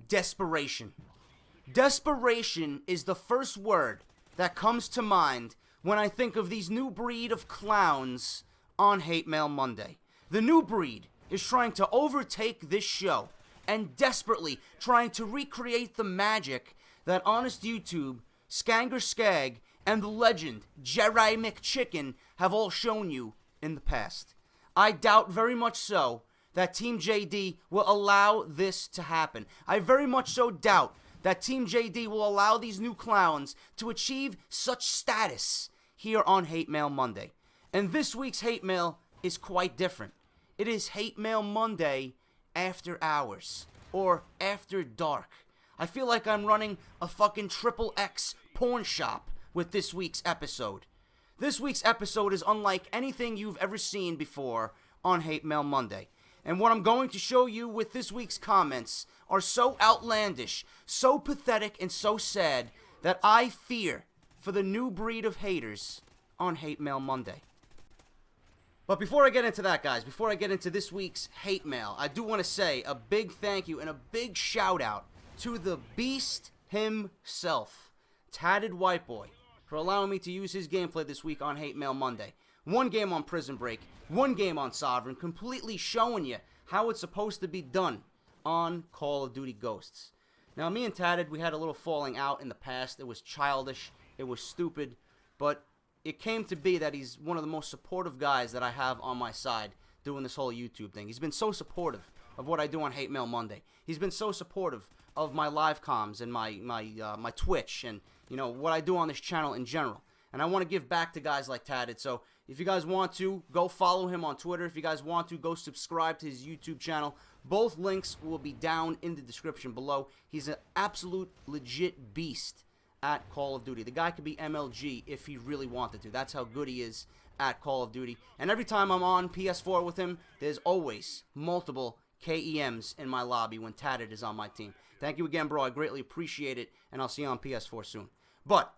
desperation. Desperation is the first word that comes to mind when I think of these new breed of clowns on Hate Mail Monday. The new breed is trying to overtake this show and desperately trying to recreate the magic that Honest YouTube, Skanger Skag, and the legend Geoffrey McChicken have all shown you in the past. I doubt very much so that Team JD will allow this to happen. I very much so doubt that Team JD will allow these new clowns to achieve such status here on Hate Mail Monday. And this week's Hate Mail is quite different. It is Hate Mail Monday after hours, or after dark. I feel like I'm running a fucking XXX porn shop with this week's episode. This week's episode is unlike anything you've ever seen before on Hate Mail Monday. And what I'm going to show you with this week's comments are so outlandish, so pathetic, and so sad that I fear for the new breed of haters on Hate Mail Monday. But before I get into that, guys, before I get into this week's Hate Mail, I do want to say a big thank you and a big shout out to the beast himself, Tatted Whiteboy, for allowing me to use his gameplay this week on Hate Mail Monday. One game on Prison Break, one game on Sovereign, completely showing you how it's supposed to be done on Call of Duty Ghosts. Now, me and Tatted, we had a little falling out in the past. It was childish, it was stupid, but it came to be that he's one of the most supportive guys that I have on my side doing this whole YouTube thing. He's been so supportive of what I do on Hate Mail Monday. He's been so supportive of my live comms and my Twitch and, you know, what I do on this channel in general. And I want to give back to guys like Tatted. So if you guys want to, go follow him on Twitter. If you guys want to, go subscribe to his YouTube channel. Both links will be down in the description below. He's an absolute legit beast at Call of Duty. The guy could be MLG if he really wanted to. That's how good he is at Call of Duty. And every time I'm on PS4 with him, there's always multiple KEMs in my lobby when Tatted is on my team. Thank you again, bro. I greatly appreciate it, and I'll see you on PS4 soon. But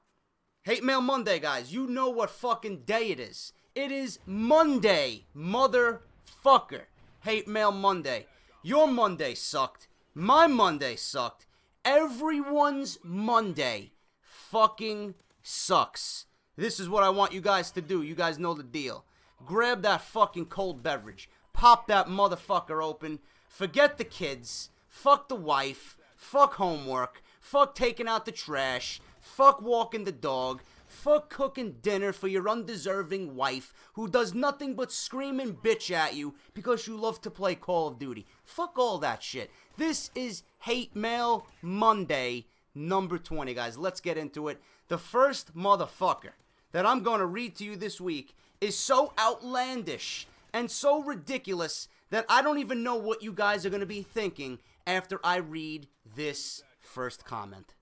Hate Mail Monday, guys. You know what fucking day it is. It is Monday, motherfucker. Hate Mail Monday. Your Monday sucked. My Monday sucked. Everyone's Monday fucking sucks. This is what I want you guys to do. You guys know the deal. Grab that fucking cold beverage. Pop that motherfucker open. Forget the kids. Fuck the wife. Fuck homework. Fuck taking out the trash. Fuck walking the dog. Fuck cooking dinner for your undeserving wife who does nothing but scream and bitch at you because you love to play Call of Duty. Fuck all that shit. This is Hate Mail Monday number 20, guys. Let's get into it. The first motherfucker that I'm going to read to you this week is so outlandish and so ridiculous that I don't even know what you guys are going to be thinking after I read this first comment.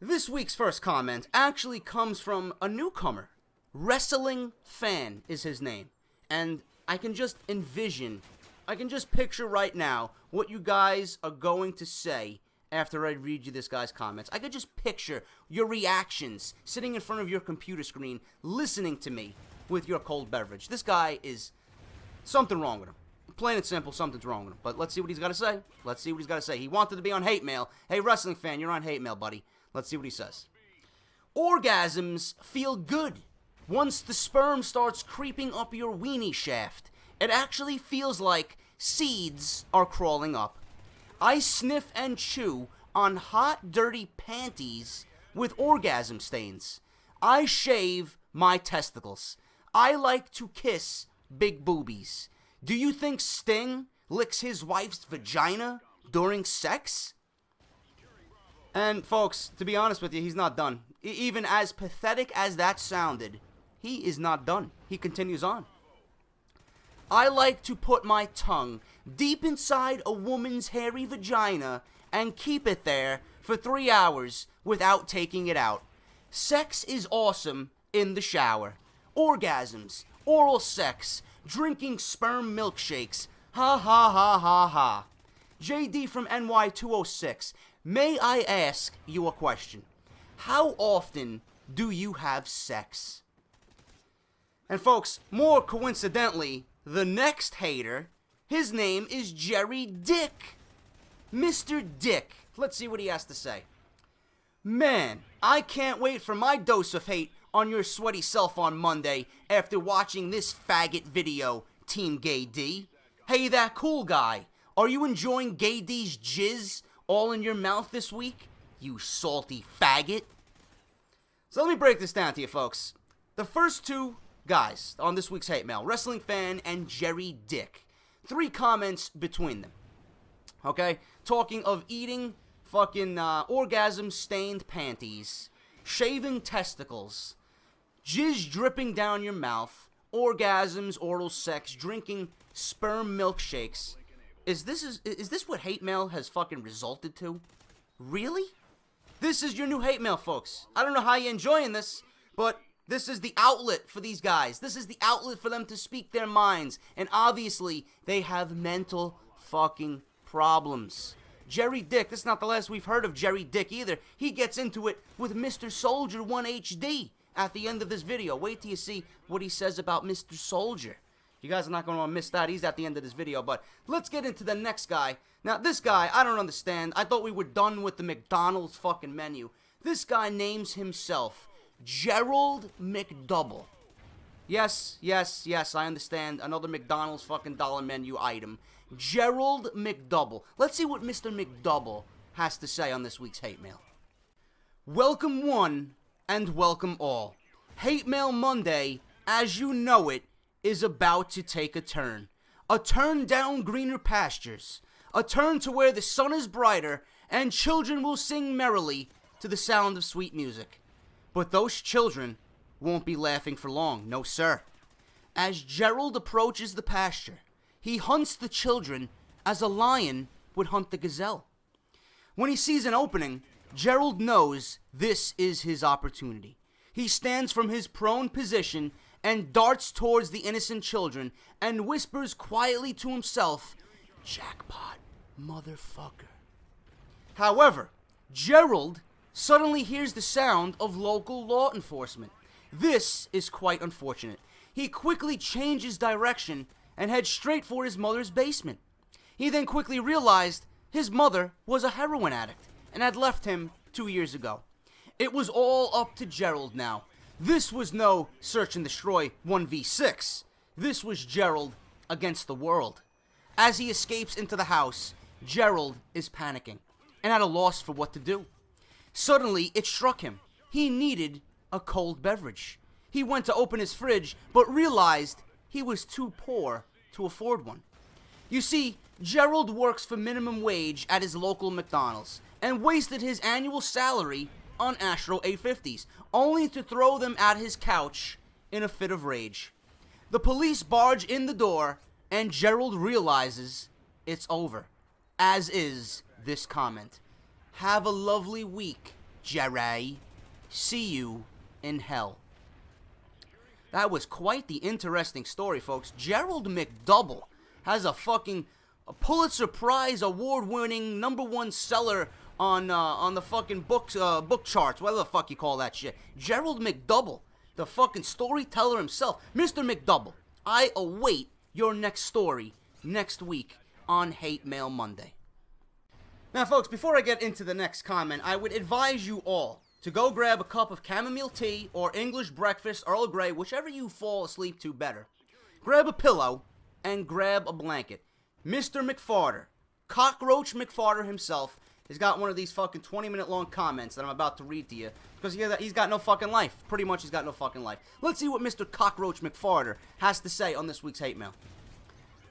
This week's first comment actually comes from a newcomer. Wrestling Fan is his name. And I can just envision, I can just picture right now what you guys are going to say after I read you this guy's comments. I could just picture your reactions sitting in front of your computer screen, listening to me with your cold beverage. This guy is something wrong with him. Plain and simple, something's wrong with him. But let's see what he's got to say. Let's see what he's got to say. He wanted to be on Hate Mail. Hey, Wrestling Fan, you're on Hate Mail, buddy. Let's see what he says. Orgasms feel good. Once the sperm starts creeping up your weenie shaft, it actually feels like seeds are crawling up. I sniff and chew on hot, dirty panties with orgasm stains. I shave my testicles. I like to kiss big boobies. Do you think Sting licks his wife's vagina during sex? And folks, to be honest with you, he's not done. Even as pathetic as that sounded, he is not done. He continues on. I like to put my tongue deep inside a woman's hairy vagina and keep it there for 3 hours without taking it out. Sex is awesome in the shower. Orgasms, oral sex, drinking sperm milkshakes. Ha ha ha ha ha. JD from NY206. May I ask you a question? How often do you have sex? And folks, more coincidentally, the next hater, his name is Jerry Dick. Mr. Dick. Let's see what he has to say. Man, I can't wait for my dose of hate on your sweaty self on Monday after watching this faggot video, Team Gay D. Hey, that cool guy. Are you enjoying Gay D's jizz all in your mouth this week? You salty faggot. So let me break this down to you, folks. The first two guys on this week's hate mail, Wrestling Fan and Jerry Dick. 3 comments between them. Okay? Talking of eating fucking orgasm-stained panties, shaving testicles, jizz dripping down your mouth, orgasms, oral sex, drinking sperm milkshakes. Is this what hate mail has fucking resulted to? Really? This is your new hate mail, folks. I don't know how you're enjoying this, but this is the outlet for these guys. This is the outlet for them to speak their minds. And obviously, they have mental fucking problems. Jerry Dick, this is not the last we've heard of Jerry Dick either. He gets into it with Mr. Soldier 1 HD at the end of this video. Wait till you see what he says about Mr. Soldier. You guys are not going to want to miss that. He's at the end of this video. But let's get into the next guy. Now, this guy, I don't understand. I thought we were done with the McDonald's fucking menu. This guy names himself Gerald McDouble. Yes, I understand. Another McDonald's fucking dollar menu item. Gerald McDouble. Let's see what Mr. McDouble has to say on this week's hate mail. Welcome one and welcome all. Hate Mail Monday, as you know it, is about to take a turn. A turn down greener pastures. A turn to where the sun is brighter and children will sing merrily to the sound of sweet music. But those children won't be laughing for long, no sir. As Gerald approaches the pasture, he hunts the children as a lion would hunt the gazelle. When he sees an opening, Gerald knows this is his opportunity. He stands from his prone position and darts towards the innocent children and whispers quietly to himself, "Jackpot, motherfucker." However, Gerald suddenly hears the sound of local law enforcement. This is quite unfortunate. He quickly changes direction and heads straight for his mother's basement. He then quickly realized his mother was a heroin addict and had left him 2 years ago. It was all up to Gerald now. This was no search and destroy 1v6. This was Gerald against the world. As he escapes into the house, Gerald is panicking and at a loss for what to do. Suddenly, it struck him. He needed a cold beverage. He went to open his fridge, but realized he was too poor to afford one. You see, Gerald works for minimum wage at his local McDonald's and wasted his annual salary on Astro 850s, only to throw them at his couch in a fit of rage. The police barge in the door, and Gerald realizes it's over, as is this comment. Have a lovely week, Jerry. See you in hell. That was quite the interesting story, folks. Gerald McDouble has a Pulitzer Prize award-winning #1 seller on the fucking book charts, whatever the fuck you call that shit. Gerald McDouble, the fucking storyteller himself. Mr. McDouble, I await your next story next week on Hate Mail Monday. Now, folks, before I get into the next comment, I would advise you all to go grab a cup of chamomile tea or English breakfast, Earl Grey, whichever you fall asleep to better. Grab a pillow and grab a blanket. Mr. McFarlane, Cockroach McFarlane himself, has got one of these fucking 20-minute long comments that I'm about to read to you because he's got no fucking life. Pretty much he's got no fucking life. Let's see what Mr. Cockroach McFarlane has to say on this week's hate mail.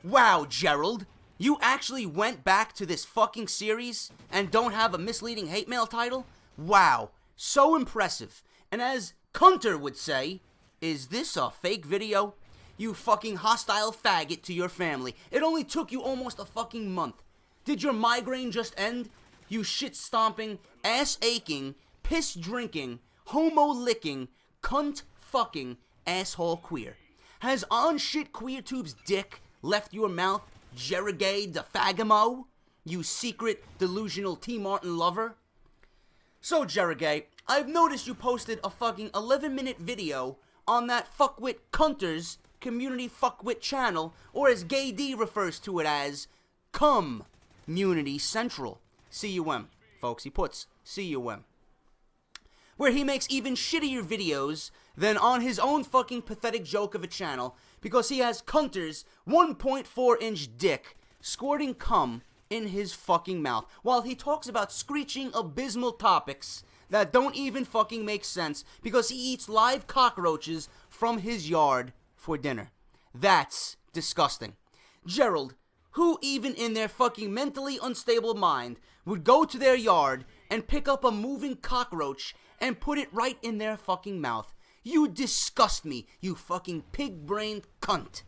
Wow, Gerald, you actually went back to this fucking series and don't have a misleading hate mail title? Wow, so impressive. And as Cunter would say, is this a fake video? You fucking hostile faggot to your family. It only took you almost a fucking month. Did your migraine just end? You shit-stomping, ass-aching, piss-drinking, homo-licking, cunt-fucking, asshole queer. Has on-shit queer tube's dick left your mouth, Jerigay de Fagamo? You secret, delusional T. Martin lover? So, Jerigay, I've noticed you posted a fucking 11-minute video on that fuckwit Cunter's community fuckwit channel, or as Gay D refers to it as, Cum Community Central. CUM. Folks, he puts CUM. Where he makes even shittier videos than on his own fucking pathetic joke of a channel because he has Cunter's 1.4-inch dick squirting cum in his fucking mouth while he talks about screeching abysmal topics that don't even fucking make sense because he eats live cockroaches from his yard for dinner. That's disgusting. Gerald, who even in their fucking mentally unstable mind would go to their yard and pick up a moving cockroach and put it right in their fucking mouth. You disgust me, you fucking pig-brained cunt.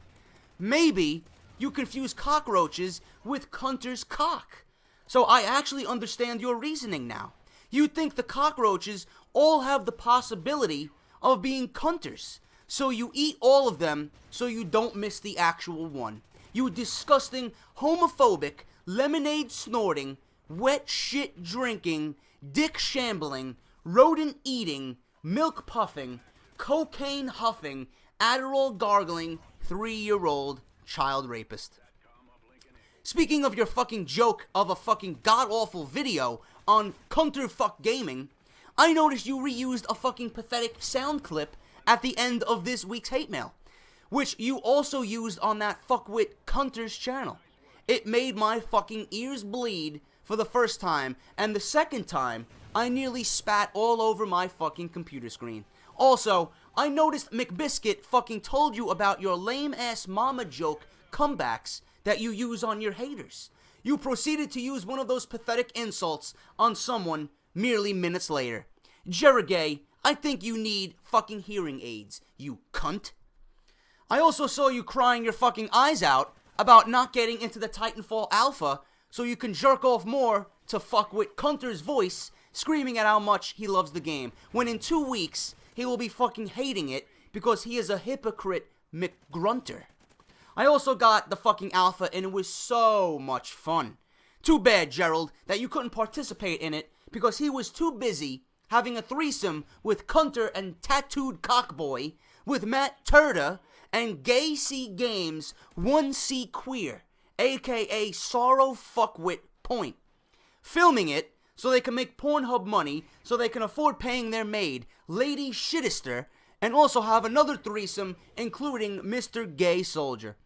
Maybe you confuse cockroaches with Cunter's cock. So I actually understand your reasoning now. You think the cockroaches all have the possibility of being Cunters. So you eat all of them so you don't miss the actual one. You disgusting, homophobic, lemonade snorting, wet shit drinking, dick shambling, rodent eating, milk puffing, cocaine huffing, Adderall gargling, 3-year-old child rapist. Speaking of your fucking joke of a fucking god-awful video on Counterfuck Gaming, I noticed you reused a fucking pathetic sound clip at the end of this week's hate mail, which you also used on that fuckwit Cunter's channel. It made my fucking ears bleed for the first time, and the second time, I nearly spat all over my fucking computer screen. Also, I noticed McBiscuit fucking told you about your lame-ass mama joke comebacks that you use on your haters. You proceeded to use one of those pathetic insults on someone merely minutes later. Jerigay, I think you need fucking hearing aids, you cunt. I also saw you crying your fucking eyes out about not getting into the Titanfall Alpha so you can jerk off more to fuckwit Cunter's voice screaming at how much he loves the game, when in 2 weeks he will be fucking hating it because he is a hypocrite McGrunter. I also got the fucking alpha and it was so much fun. Too bad, Gerald, that you couldn't participate in it because he was too busy having a threesome with Cunter and Tattooed Cockboy, with Matt Turda and Gay C Games 1C Queer, aka Sorrow Fuckwit Point, filming it so they can make Pornhub money so they can afford paying their maid, Lady Shittister, and also have another threesome including Mr. Gay Soldier.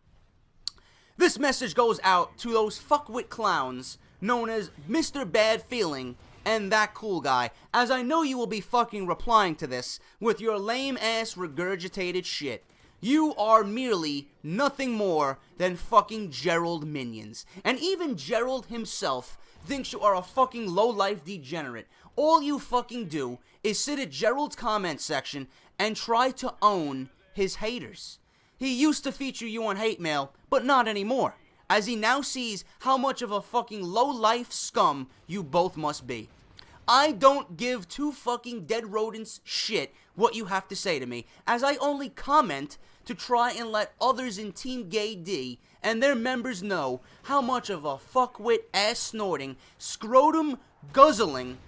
This message goes out to those fuckwit clowns known as Mr. Bad Feeling and That Cool Guy, as I know you will be fucking replying to this with your lame-ass regurgitated shit. You are merely nothing more than fucking Gerald minions. And even Gerald himself thinks you are a fucking low-life degenerate. All you fucking do is sit at Gerald's comment section and try to own his haters. He used to feature you on hate mail, but not anymore, as he now sees how much of a fucking low-life scum you both must be. I don't give two fucking dead rodents shit what you have to say to me, as I only comment to try and let others in Team Gay D and their members know how much of a fuckwit ass-snorting, scrotum-guzzling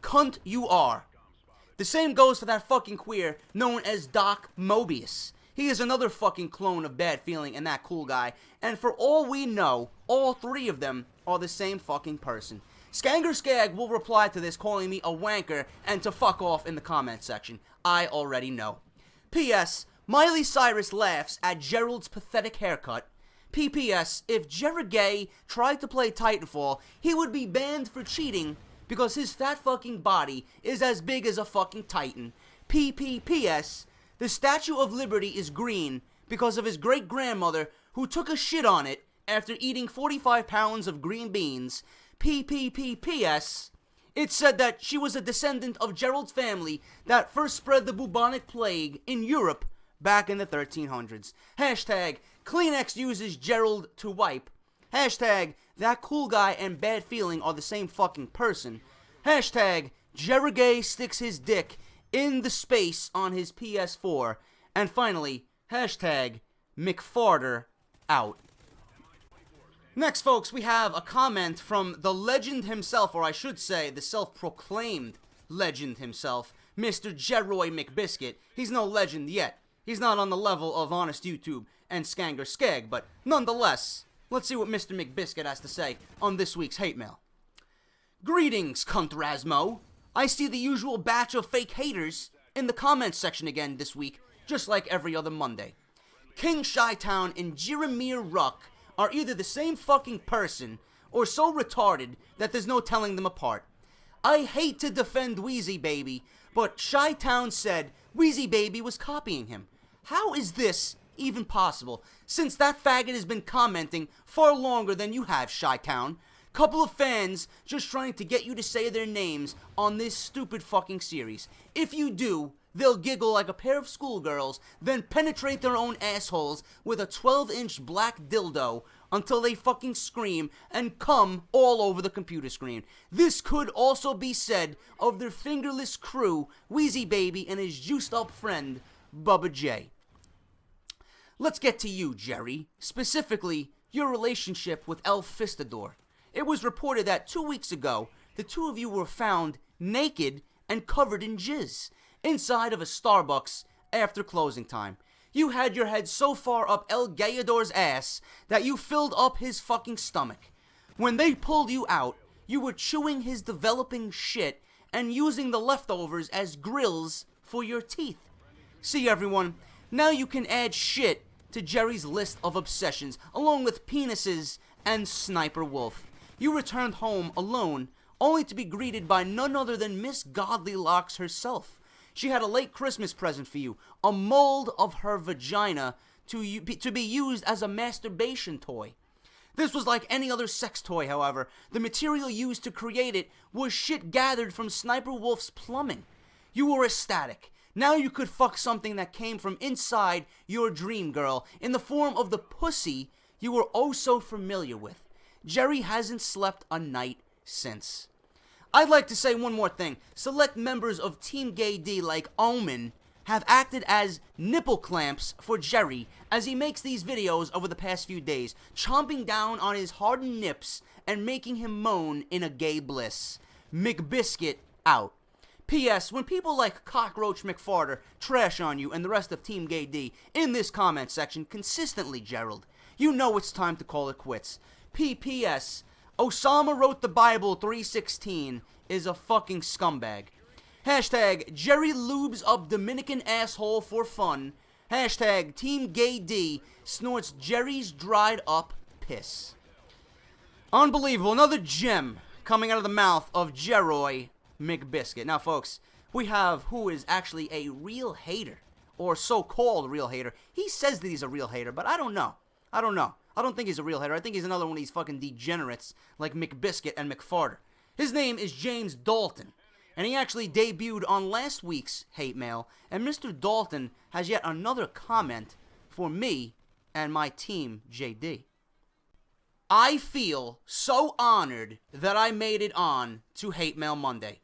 cunt you are. The same goes for that fucking queer known as Doc Mobius. He is another fucking clone of Bad Feeling and That Cool Guy, and for all we know, all three of them are the same fucking person. Skanger Skag will reply to this calling me a wanker and to fuck off in the comment section. I already know. P.S. Miley Cyrus laughs at Gerald's pathetic haircut. P.P.S. If Jerigay tried to play Titanfall, he would be banned for cheating because his fat fucking body is as big as a fucking titan. P.P.P.S. The Statue of Liberty is green because of his great-grandmother who took a shit on it after eating 45 pounds of green beans. P.P.P.P.S. It said that she was a descendant of Gerald's family that first spread the bubonic plague in Europe back in the 1300s. Hashtag Kleenex uses Gerald to wipe. Hashtag That Cool Guy and Bad Feeling are the same fucking person. Hashtag Jerigay sticks his dick in the space on his PS4. And finally, hashtag McFarter out. Next, folks, we have a comment from the legend himself, or I should say, the self-proclaimed legend himself, Mr. Geoffrey Macbeth. He's no legend yet. He's not on the level of Honest YouTube and Skanger Skag, but nonetheless, Let's see what Mr. McBiscuit has to say on this week's hate mail. Greetings, cunt Rasmo. I see the usual batch of fake haters in the comments section again this week, just like every other Monday. King Chi-Town and Jeremiah Ruck are either the same fucking person or so retarded that there's no telling them apart. I hate to defend Wheezy Baby, but Chi-Town said Wheezy Baby was copying him. How is this even possible, since that faggot has been commenting far longer than you have, Chi-Town? Couple of fans just trying to get you to say their names on this stupid fucking series. If you do, they'll giggle like a pair of schoolgirls, then penetrate their own assholes with a 12-inch black dildo until they fucking scream and come all over the computer screen. This could also be said of their fingerless crew, Wheezy Baby and his juiced-up friend, Bubba J. Let's get to you, Jerry. Specifically, your relationship with El Fistador. It was reported that 2 weeks ago, the two of you were found naked and covered in jizz inside of a Starbucks after closing time. You had your head so far up El Gallador's ass that you filled up his fucking stomach. When they pulled you out, you were chewing his developing shit and using the leftovers as grills for your teeth. See, everyone, now you can add shit to Jerry's list of obsessions, along with penises and Sniper Wolf. You returned home alone, only to be greeted by none other than Miss Godly Locks herself. She had a late Christmas present for you, a mold of her vagina to be used as a masturbation toy. This was like any other sex toy, however. The material used to create it was shit gathered from Sniper Wolf's plumbing. You were ecstatic. Now you could fuck something that came from inside your dream girl in the form of the pussy you were oh so familiar with. Jerry hasn't slept a night since. I'd like to say one more thing. Select members of Team Gay D like Omen have acted as nipple clamps for Jerry as he makes these videos over the past few days, chomping down on his hardened nips and making him moan in a gay bliss. McBiscuit out. P.S. When people like Cockroach McFarlane trash on you and the rest of Team Gay D in this comment section consistently, Gerald, you know it's time to call it quits. P.P.S. Osama wrote the Bible 3:16 is a fucking scumbag. Hashtag Jerry lubes up Dominican asshole for fun. Hashtag Team Gay D snorts Jerry's dried up piss. Unbelievable. Another gem coming out of the mouth of Geoffrey McBiscuit. Now, folks, we have who is actually a real hater, or so-called real hater. He says that he's a real hater, but I don't know. I don't think he's a real hater. I think he's another one of these fucking degenerates like McBiscuit and McFarlane. His name is James Dalton, and he actually debuted on last week's hate mail, and Mr. Dalton has yet another comment for me and my team, JD. I feel so honored that I made it on to Hate Mail Monday.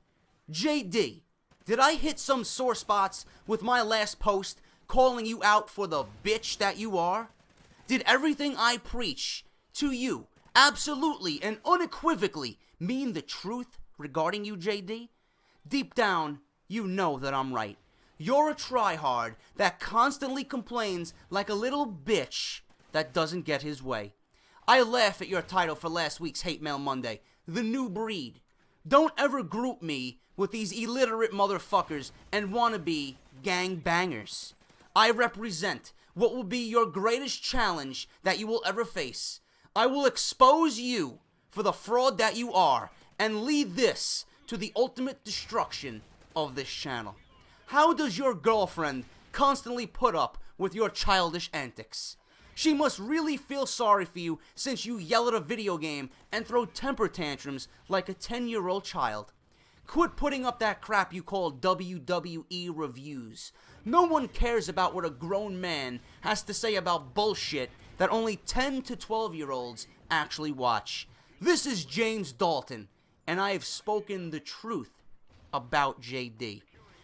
JD, did I hit some sore spots with my last post calling you out for the bitch that you are? Did everything I preach to you absolutely and unequivocally mean the truth regarding you, JD? Deep down, you know that I'm right. You're a tryhard that constantly complains like a little bitch that doesn't get his way. I laugh at your title for last week's Hate Mail Monday, The New Breed. Don't ever group me with these illiterate motherfuckers and wannabe gangbangers. I represent what will be your greatest challenge that you will ever face. I will expose you for the fraud that you are and lead this to the ultimate destruction of this channel. How does your girlfriend constantly put up with your childish antics? She must really feel sorry for you since you yell at a video game and throw temper tantrums like a 10-year-old child. Quit putting up that crap you call WWE reviews. No one cares about what a grown man has to say about bullshit that only 10 to 12-year-olds actually watch. This is James Dalton, and I have spoken the truth about JD.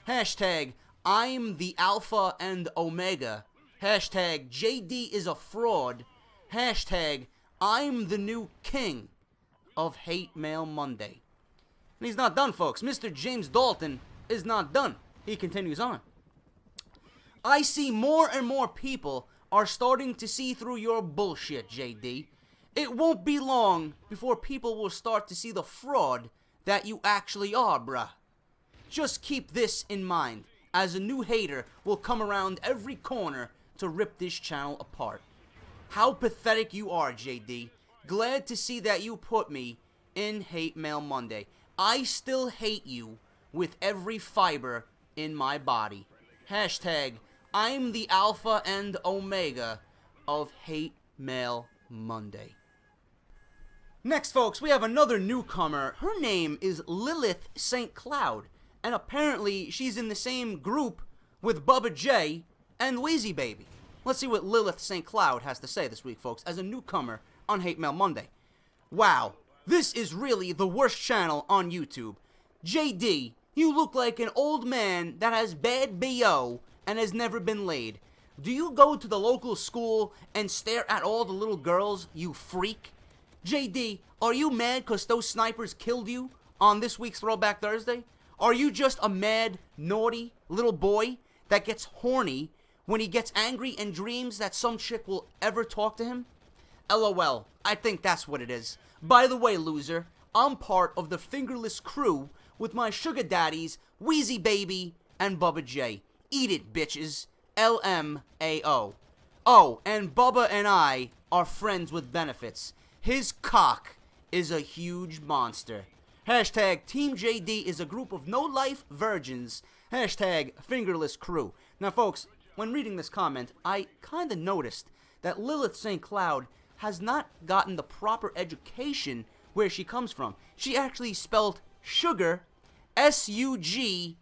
Hashtag I'm the Alpha and Omega. Hashtag JD is a fraud. Hashtag I'm the new king of Hate Mail Monday. And he's not done, folks. Mr. James Dalton is not done. He continues on. I see more and more people are starting to see through your bullshit, JD. It won't be long before people will start to see the fraud that you actually are, bruh. Just keep this in mind, as a new hater will come around every corner to rip this channel apart. How pathetic you are, JD. Glad to see that you put me in Hate Mail Monday. I still hate you with every fiber in my body. Hashtag, I'm the alpha and omega of Hate Mail Monday. Next, folks, we have another newcomer. Her name is Lilith St. Cloud, and apparently she's in the same group with Bubba J and Wheezy Baby. Let's see what Lilith St. Cloud has to say this week, folks, as a newcomer on Hate Mail Monday. Wow, this is really the worst channel on YouTube. JD, you look like an old man that has bad BO and has never been laid. Do you go to the local school and stare at all the little girls, you freak? JD, are you mad because those snipers killed you on this week's Throwback Thursday? Are you just a mad, naughty little boy that gets horny when he gets angry and dreams that some chick will ever talk to him? LOL, I think that's what it is. By the way, loser, I'm part of the fingerless crew with my sugar daddies, Wheezy Baby and Bubba J. Eat it, bitches. LMAO. Oh, and Bubba and I are friends with benefits. His cock is a huge monster. Hashtag Team JD is a group of no-life virgins. Hashtag fingerless crew. Now, folks, when reading this comment, I kind of noticed that Lilith St. Cloud has not gotten the proper education where she comes from. She actually spelled sugar S-U-G-E-R.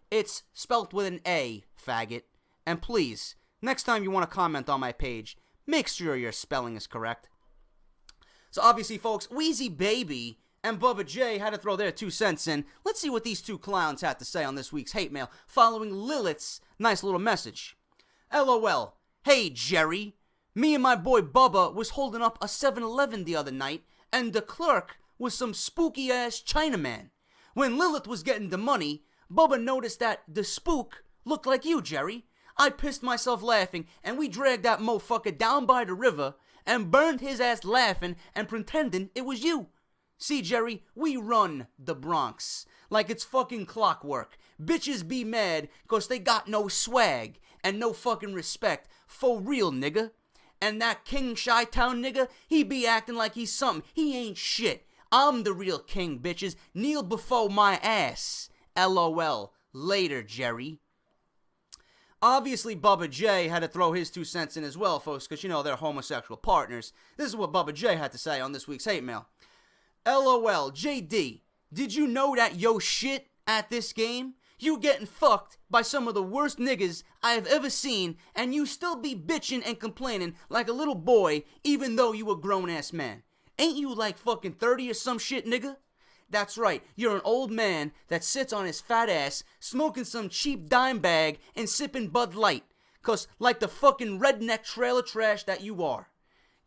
It's spelt with an A, faggot. And please, next time you want to comment on my page, make sure your spelling is correct. So obviously, folks, Wheezy Baby and Bubba J had to throw their 2 cents in. Let's see what these two clowns had to say on this week's hate mail following Lilith's nice little message. LOL. Hey, Jerry. Me and my boy Bubba was holding up a 7-Eleven the other night, and the clerk was some spooky-ass Chinaman. When Lilith was getting the money, Bubba noticed that the spook looked like you, Jerry. I pissed myself laughing, and we dragged that motherfucker down by the river and burned his ass laughing and pretending it was you. See, Jerry, we run the Bronx like it's fucking clockwork. Bitches be mad cause they got no swag and no fucking respect. For real, nigga. And that King Chi-Town nigga, he be acting like he's something. He ain't shit. I'm the real king, bitches. Kneel before my ass. LOL. Later, Jerry. Obviously, Bubba J had to throw his 2 cents in as well, folks, because, you know, they're homosexual partners. This is what Bubba J had to say on this week's hate mail. LOL, JD, did you know that yo shit at this game? You getting fucked by some of the worst niggas I have ever seen, and you still be bitching and complaining like a little boy, even though you a grown-ass man. Ain't you like fucking 30 or some shit, nigga? That's right, you're an old man that sits on his fat ass, smoking some cheap dime bag and sipping Bud Light. Cause like the fucking redneck trailer trash that you are.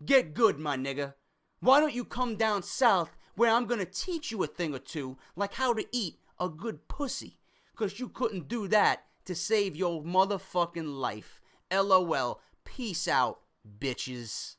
Get good, my nigga. Why don't you come down south where I'm gonna teach you a thing or two, like how to eat a good pussy. Cause you couldn't do that to save your motherfucking life. LOL. Peace out, bitches.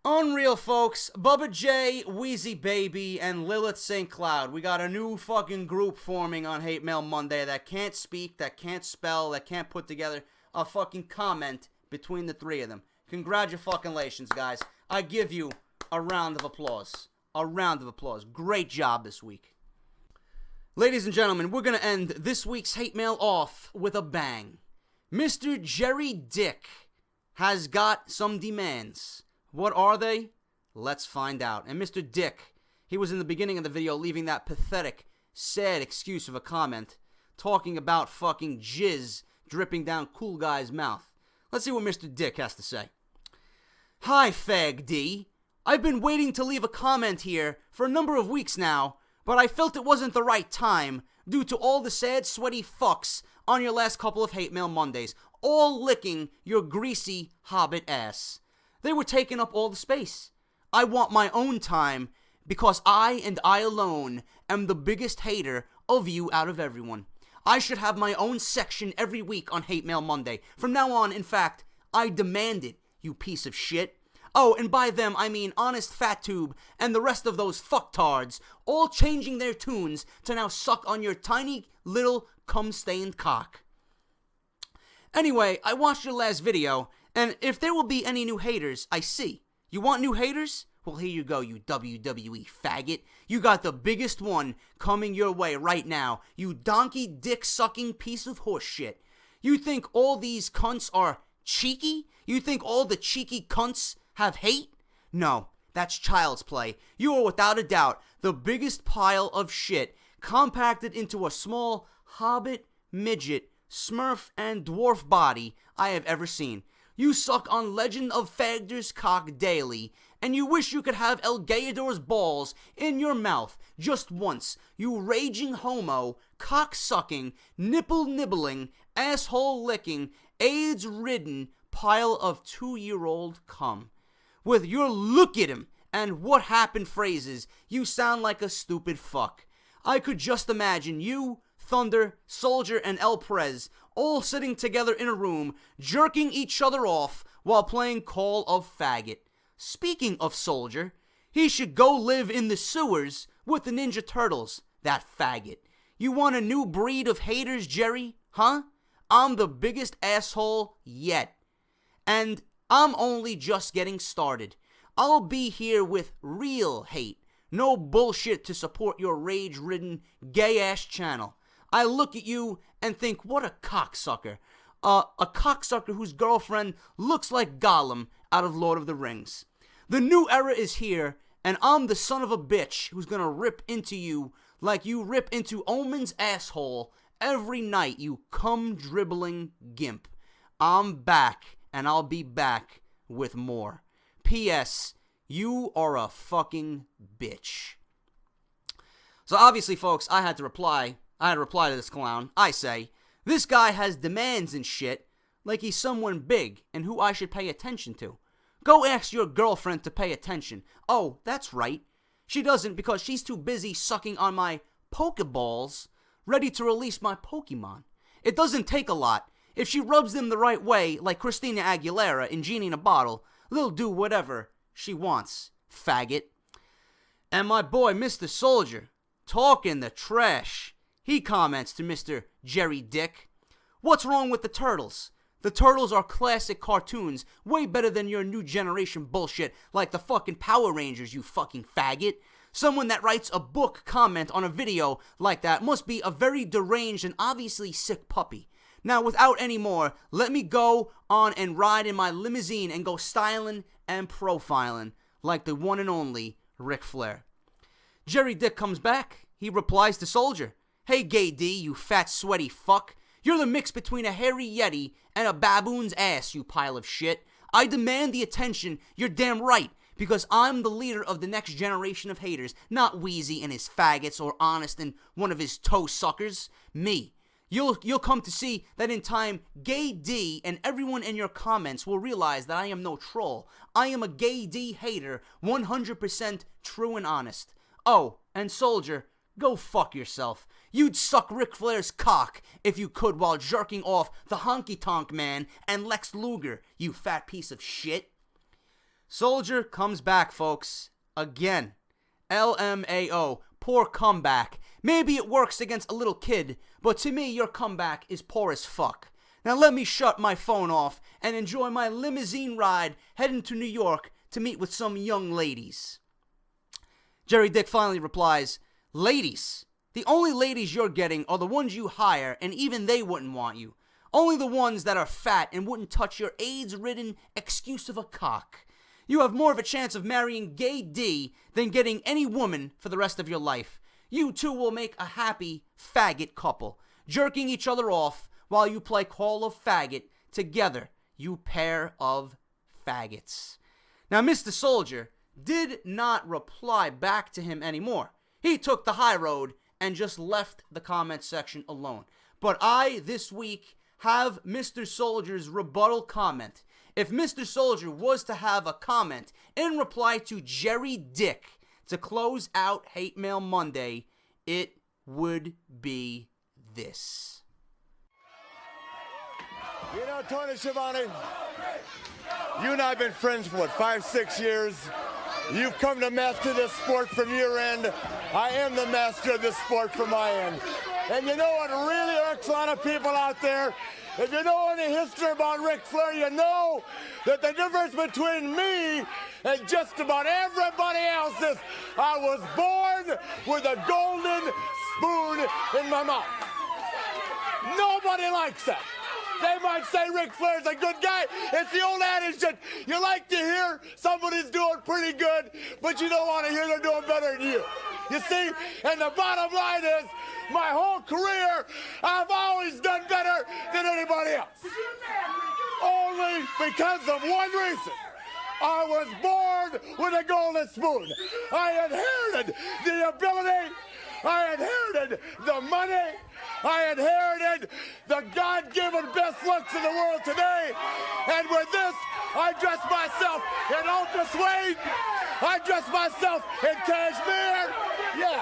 Unreal, folks. Bubba J, Wheezy Baby, and Lilith St. Cloud. We got a new fucking group forming on Hate Mail Monday that can't speak, that can't spell, that can't put together a fucking comment between the three of them. Congratulations, guys. I give you a round of applause. A round of applause. Great job this week. Ladies and gentlemen, we're going to end this week's hate mail off with a bang. Mr. Jerry Dick has got some demands. What are they? Let's find out. And Mr. Dick, he was in the beginning of the video leaving that pathetic, sad excuse of a comment, talking about fucking jizz dripping down Cool Guy's mouth. Let's see what Mr. Dick has to say. Hi, Fag D. I've been waiting to leave a comment here for a number of weeks now, but I felt it wasn't the right time due to all the sad, sweaty fucks on your last couple of Hate Mail Mondays, all licking your greasy hobbit ass. They were taking up all the space. I want my own time because I and I alone am the biggest hater of you out of everyone. I should have my own section every week on Hate Mail Monday. From now on, in fact, I demand it, you piece of shit. Oh, and by them, I mean Honest Fat Tube and the rest of those fucktards, all changing their tunes to now suck on your tiny little cum-stained cock. Anyway, I watched your last video, and if there will be any new haters, I see. You want new haters? Well, here you go, you WWE faggot. You got the biggest one coming your way right now, you donkey dick-sucking piece of horse shit. You think all these cunts are cheeky? You think all the cheeky cunts have hate? No, that's child's play. You are without a doubt the biggest pile of shit compacted into a small hobbit, midget, smurf, and dwarf body I have ever seen. You suck on Legend of Fagder's cock daily, and you wish you could have Elgator's balls in your mouth just once, you raging homo, cock-sucking, nipple-nibbling, asshole-licking, AIDS-ridden pile of 2-year-old cum. With your look at him and what happened phrases, you sound like a stupid fuck. I could just imagine you, Thunder, Soldier, and El Prez all sitting together in a room, jerking each other off while playing Call of Faggot. Speaking of Soldier, he should go live in the sewers with the Ninja Turtles, that faggot. You want a new breed of haters, Jerry? Huh? I'm the biggest asshole yet. And I'm only just getting started. I'll be here with real hate. No bullshit to support your rage-ridden, gay-ass channel. I look at you and think, what a cocksucker. A cocksucker whose girlfriend looks like Gollum out of Lord of the Rings. The new era is here, and I'm the son of a bitch who's gonna rip into you like you rip into Omen's asshole every night, you cum-dribbling gimp. I'm back, and I'll be back with more. P.S. You are a fucking bitch. So obviously, folks, I had to reply to this clown. I say, this guy has demands and shit, like he's someone big and who I should pay attention to. Go ask your girlfriend to pay attention. Oh, that's right. She doesn't because she's too busy sucking on my Pokeballs, ready to release my Pokemon. It doesn't take a lot. If she rubs them the right way, like Christina Aguilera in Genie in a Bottle, they'll do whatever she wants, faggot. And my boy, Mr. Soldier, talking the trash. He comments to Mr. Jerry Dick, what's wrong with the Turtles? The Turtles are classic cartoons, way better than your new generation bullshit like the fucking Power Rangers, you fucking faggot. Someone that writes a book comment on a video like that must be a very deranged and obviously sick puppy. Now, without any more, let me go on and ride in my limousine and go styling and profiling like the one and only Ric Flair. Jerry Dick comes back. He replies to Soldier, hey, Gay D, you fat, sweaty fuck. You're the mix between a hairy yeti and a baboon's ass, you pile of shit. I demand the attention, you're damn right, because I'm the leader of the next generation of haters, not Wheezy and his faggots or Honest and one of his toe suckers. Me. You'll come to see that in time, Gay D and everyone in your comments will realize that I am no troll. I am a Gay D hater, 100% true and honest. Oh, and Soldier, go fuck yourself. You'd suck Ric Flair's cock if you could while jerking off the Honky Tonk Man and Lex Luger, you fat piece of shit. Soldier comes back, folks. Again. LMAO. Poor comeback. Maybe it works against a little kid, but to me your comeback is poor as fuck. Now let me shut my phone off and enjoy my limousine ride heading to New York to meet with some young ladies. Jerry Dick finally replies, ladies. The only ladies you're getting are the ones you hire, and even they wouldn't want you. Only the ones that are fat and wouldn't touch your AIDS-ridden excuse of a cock. You have more of a chance of marrying Gay D than getting any woman for the rest of your life. You two will make a happy faggot couple, jerking each other off while you play Call of Faggot together, you pair of faggots. Now, Mr. Soldier did not reply back to him anymore. He took the high road and just left the comment section alone. But I, this week, have Mr. Soldier's rebuttal comment. If Mr. Soldier was to have a comment in reply to Jerry Dick to close out Hate Mail Monday, it would be this. You know, Tony Schiavone, you and I have been friends for, what, 5, 6 years? You've come to master this sport from your end. I am the master of this sport from my end. And you know what really irks a lot of people out there? If you know any history about Ric Flair, you know that the difference between me and just about everybody else is I was born with a golden spoon in my mouth. Nobody likes that. They might say Ric Flair's a good guy. It's the old adage that you like to hear somebody's doing pretty good, but you don't want to hear they're doing better than you. You see? And the bottom line is, my whole career, I've always done better than anybody else. Only because of one reason. I was born with a golden spoon. I inherited the ability. I inherited the money. I inherited the God-given best looks in the world today. And with this, I dress myself in ultra suede. I dress myself in cashmere. Yeah.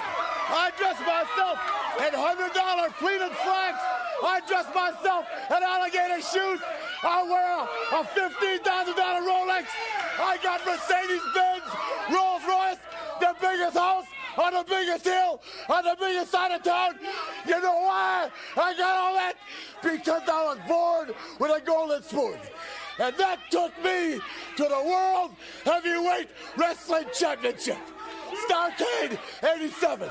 I dress myself in $100 pleated slacks. I dress myself in alligator shoes. I wear a $15,000 Rolex. I got Mercedes-Benz, Rolls-Royce, the biggest house on the biggest hill, on the biggest side of town. You know why I got all that? Because I was born with a golden spoon. And that took me to the World Heavyweight Wrestling Championship. Starrcade 87.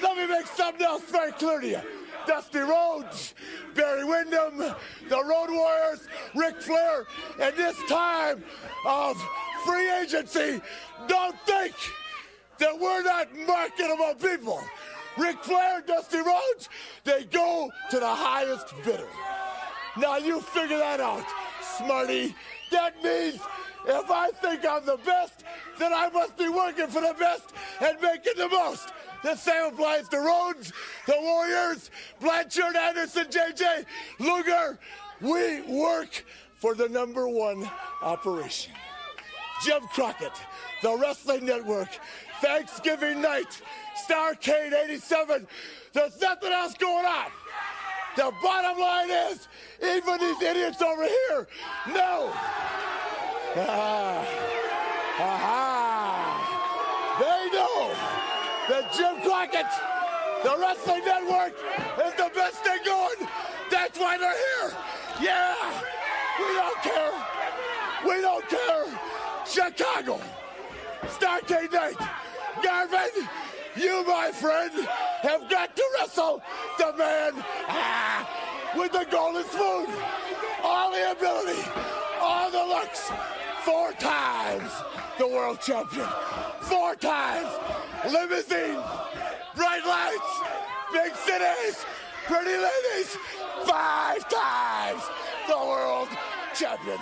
Let me make something else very clear to you. Dusty Rhodes, Barry Windham, the Road Warriors, Ric Flair, and this time of free agency, don't think that we're not marketable people. Ric Flair, Dusty Rhodes, they go to the highest bidder. Now you figure that out, smarty. That means if I think I'm the best, then I must be working for the best and making the most. The same applies to Rhodes, the Warriors, Blanchard, Anderson, JJ, Luger. We work for the #1 operation. Jim Crockett, the Wrestling Network, Thanksgiving night, Starrcade 87. There's nothing else going on. The bottom line is, even these idiots over here know. They know that Jim Crockett, the Wrestling Network, is the best thing going. That's why they're here. Yeah, we don't care. We don't care. Chicago, Starrcade night. Garvin, you, my friend, have got to wrestle the man with the golden spoon. All the ability, all the looks. 4 times the world champion. 4 times. Limousines, bright lights, big cities, pretty ladies. 5 times the world champion.